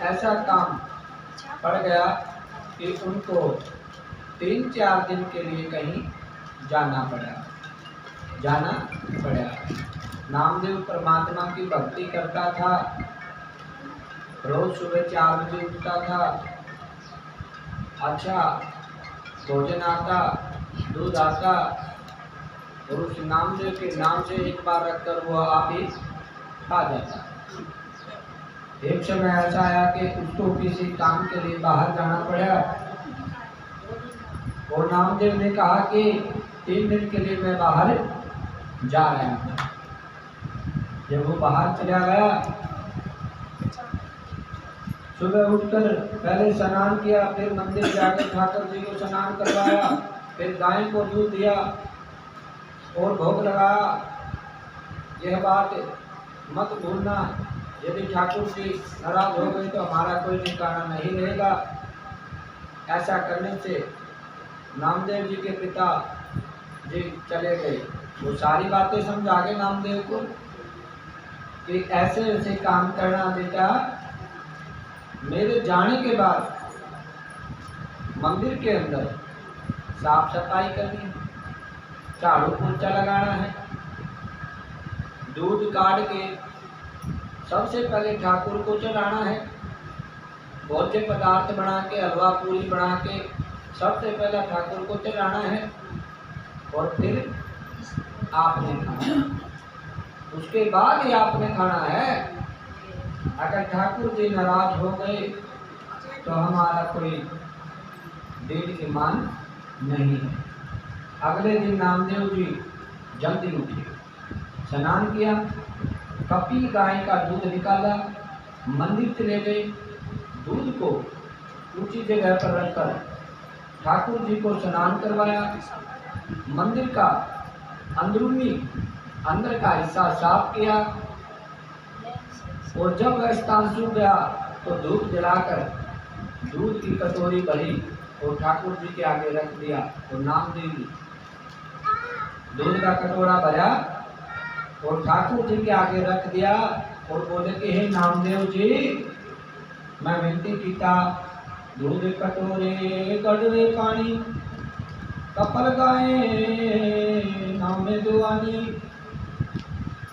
ऐसा काम पड़ गया कि उनको 3-4 दिन के लिए कहीं जाना पड़ा। नामदेव परमात्मा की भक्ति करता था, रोज सुबह 4 बजे उठता था, अच्छा भोजन आता, दूध आता, और उस नामदेव के नाम से एक बार रखकर वो आप ही खा जाता। एक समय ऐसा आया कि उसको किसी काम के लिए बाहर जाना पड़ा, और नामदेव ने कहा कि 3 दिन के लिए मैं बाहर जा रहा हूँ। जब वो बाहर चला गया, सुबह उठकर पहले स्नान किया, फिर मंदिर जाकर ठाकुर जी को स्नान करवाया, फिर गाय को दूध दिया और भोग लगाया। यह बात मत भूलना, यदि ठाकुर जी नाराज हो गए तो हमारा कोई ठिकाना नहीं रहेगा। ऐसा करने से नामदेव जी के पिता जी चले गए। वो सारी बातें समझा गए नामदेव को कि ऐसे ऐसे काम करना बेटा। मेरे जाने के बाद मंदिर के अंदर साफ सफाई करनी, झाड़ू पोछा लगाना है, दूध काट के सबसे पहले ठाकुर को चढ़ाना है, भोज्य पदार्थ बना के, हलवा पूरी बना के सबसे पहले ठाकुर को चढ़ाना है, और फिर आपने खाना, उसके बाद ही आपने खाना है। अगर ठाकुर जी नाराज हो गए तो हमारा कोई दिल ईमान नहीं है। अगले दिन नामदेव जी जल्दी उठे, स्नान किया, कपिल गाय का दूध निकाला, मंदिर चले गए, दूध को ऊंची जगह पर रखकर ठाकुर जी को स्नान करवाया, मंदिर का अंदरूनी अंदर का हिस्सा साफ किया, और जब वह स्थान सूख गया तो धूप जलाकर दूध की कटोरी भरी और ठाकुर जी के आगे रख दिया। और नामदेव जी दूध का कटोरा भरा और ठाकुर जी के आगे रख दिया, और बोले कि हे नामदेव जी, मैं विनती कीता, दूध कटोरे कड़वे पानी, कपल गाए नाम दुआनी,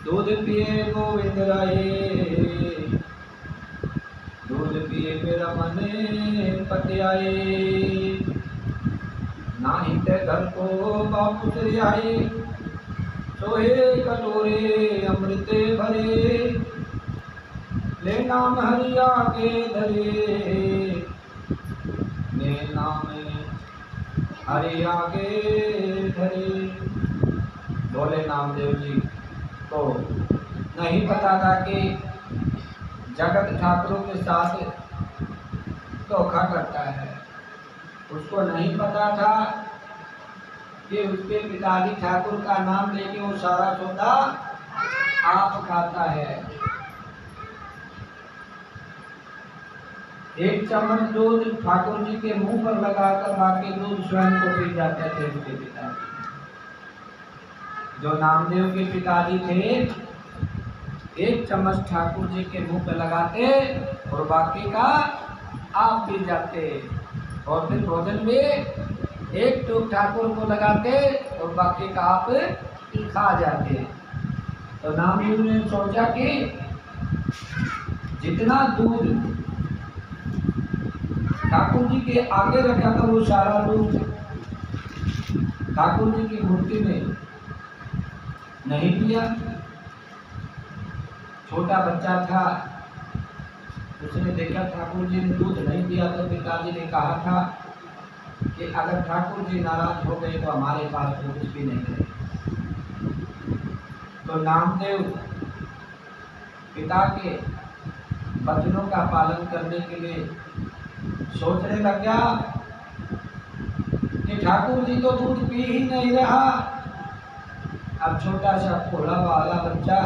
दूध पिए गोविंद राये, दूध पिए मेरा मन पतियाए, नाही ते घर को बापू आए, सोहे कटोरे अमृते भरे, ले नाम हरिया के धरे, ले नाम हरिया के धरे। बोले नामदेव जी को नहीं पता था कि जगत ठाकुरों के साथ धोखा करता है। उसको नहीं पता था कि उसके पिताजी ठाकुर का नाम लेके वो सारा सौदा आप खाता है। एक चम्मच दूध ठाकुर जी के मुंह पर लगाकर बाकी दूध स्वयं को पी जाते थे उसके पिताजी। जो नामदेव के पिताजी थे, एक चम्मच ठाकुर जी के मुंह पर लगाते और बाकी का आप पी जाते, और फिर भोजन में एक टूक ठाकुर को लगाते और बाकी का आप खा जाते। तो नामदेव ने सोचा कि जितना दूध ठाकुर जी के आगे रखा था वो सारा दूध ठाकुर जी की मूर्ति में नहीं पिया। छोटा बच्चा था, उसने देखा ठाकुर जी ने दूध नहीं पिया, तो पिताजी ने कहा था कि अगर ठाकुर जी नाराज हो गए तो हमारे पास तो कुछ भी नहीं है। तो नामदेव पिता के वचनों का पालन करने के लिए सोचने लग गया कि ठाकुर जी तो दूध पी ही नहीं रहा। अब छोटा सा भोला वाला बच्चा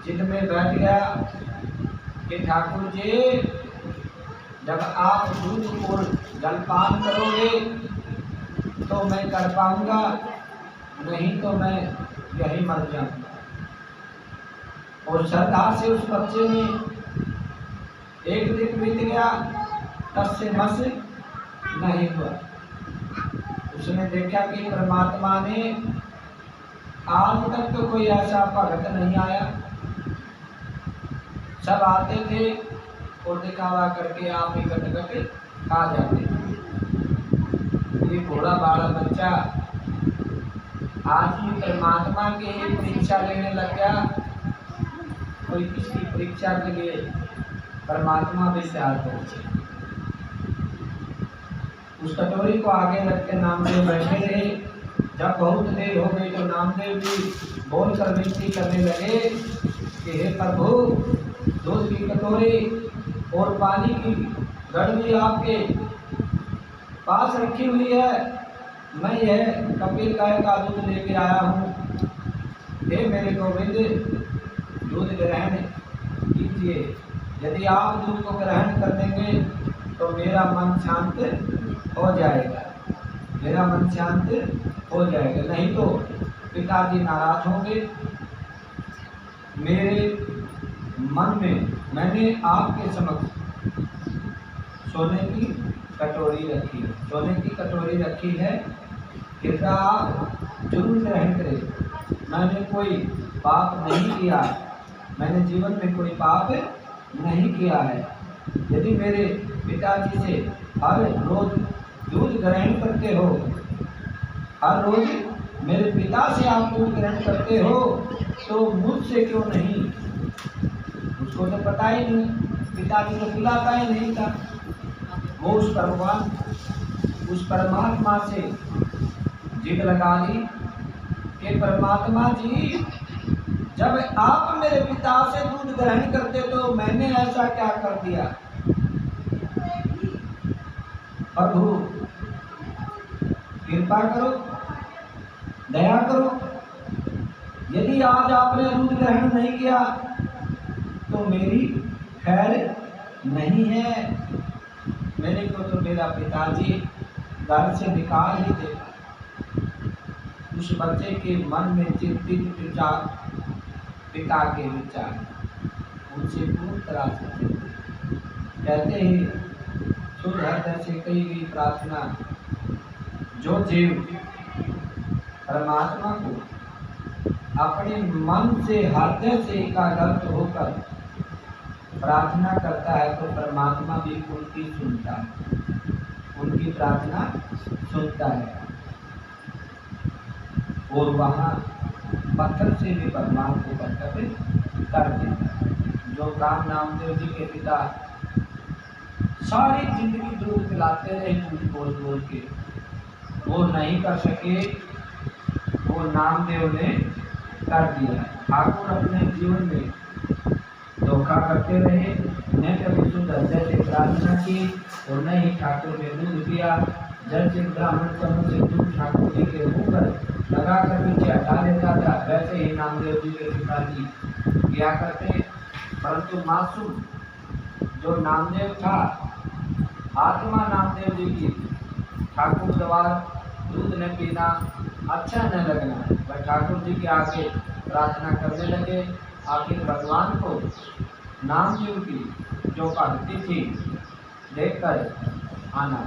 जिद में बैठ गया कि ठाकुर जी, जब आप दूध और जलपान करोगे तो मैं कर पाऊंगा, नहीं तो मैं यही मर जाऊंगा। और श्रद्धा से उस बच्चे ने गया तस्य मस नहीं हुआ। उसने देखा कि परमात्मा ने आज तक तो कोई ऐसा भगत नहीं आया, सब आते थे और दिखावा करके आप ही कट खा जाते थे। ये भोला बाला बच्चा आज ही परमात्मा की ही परीक्षा लेने लग गया। कोई किसी परीक्षा के लिए परमात्मा भी तैयार पहुंचे। उस कटोरी को आगे रख के नामदेव बैठे रहे। जब बहुत देर हो गई तो नामदेव जी बोलकर विनती करने लगे कि हे प्रभु, दूध की कटोरी और पानी की गड़वी आपके पास रखी हुई है, मैं यह कपिल गाय का दूध लेके आया हूँ। हे मेरे गोविंद, दूध ग्रहण कीजिए। यदि आप दूध को ग्रहण कर देंगे तो मेरा मन शांत हो जाएगा, मेरा मन शांत हो जाएगा, नहीं तो पिताजी नाराज होंगे। मेरे मन में मैंने आपके समक्ष सोने की कटोरी रखी है, सोने की कटोरी रखी है, कृपया आप जरूर ग्रहण करें। मैंने कोई पाप नहीं किया, मैंने जीवन में कोई पाप नहीं किया है। यदि मेरे पिताजी से हर रोज दूध ग्रहण करते हो, हर रोज मेरे पिता से आप दूध ग्रहण करते हो, तो मुझसे क्यों नहीं? उसको तो पता ही नहीं, पिताजी को पिलाता ही नहीं था। वो उस भगवान, उस परमात्मा से जिद लगा ली कि परमात्मा जी, जब आप मेरे पिता से दूध ग्रहण करते तो मैंने ऐसा क्या कर दिया? प्रभु कृपा करो, दया करो। यदि आज आपने दूध ग्रहण नहीं किया तो मेरी खैर नहीं है। मेरे को तो मेरा पिताजी घर से निकाल ही देगा। उस बच्चे के मन में चिंतित पिता के विचार उनसे पूर्ण तरह से कहते ही सुर हृदय से कही गई प्रार्थना, जो जीव परमात्मा को अपने मन से हृदय से एकाग्र होकर प्रार्थना करता है तो परमात्मा भी उनकी सुनता है, उनकी प्रार्थना सुनता है। और वहाँ पत्थर से भी भगवान को प्रकट कर देता है। जो काम नामदेव जी के पिता सारी जिंदगी दूध पिलाते रहे झूठ बोल बोल के, वो नहीं कर सके, वो नामदेव ने कर दिया। ठाकुर अपने जीवन में धोखा करते रहे, न कभी शुद्ध हृदय से प्रार्थना की और न ही ठाकुर ने दूध पिया। जैसे ब्राह्मण चमन से दूध ठाकुर जी के मुंह पर लगा कर नीचे हटा लेता था, वैसे ही नामदेव जी के पिताजी किया करते। परंतु मासूम जो नामदेव था, आत्मा नामदेव जी की ठाकुर द्वारा दूध न पीना अच्छा न लगना, वह ठाकुर जी के आगे प्रार्थना करने लगे। आखिर भगवान को नामदेव की जो भक्ति थी देखकर आना।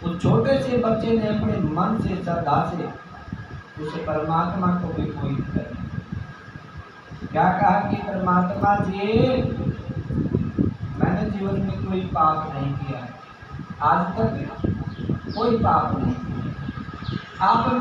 उस छोटे से बच्चे ने अपने मन से श्रद्धा से उसे परमात्मा को भी कोई कर क्या कहा कि परमात्मा जी, मैंने जीवन में कोई पाप नहीं किया है, आज तक कोई पाप नहीं किया। आप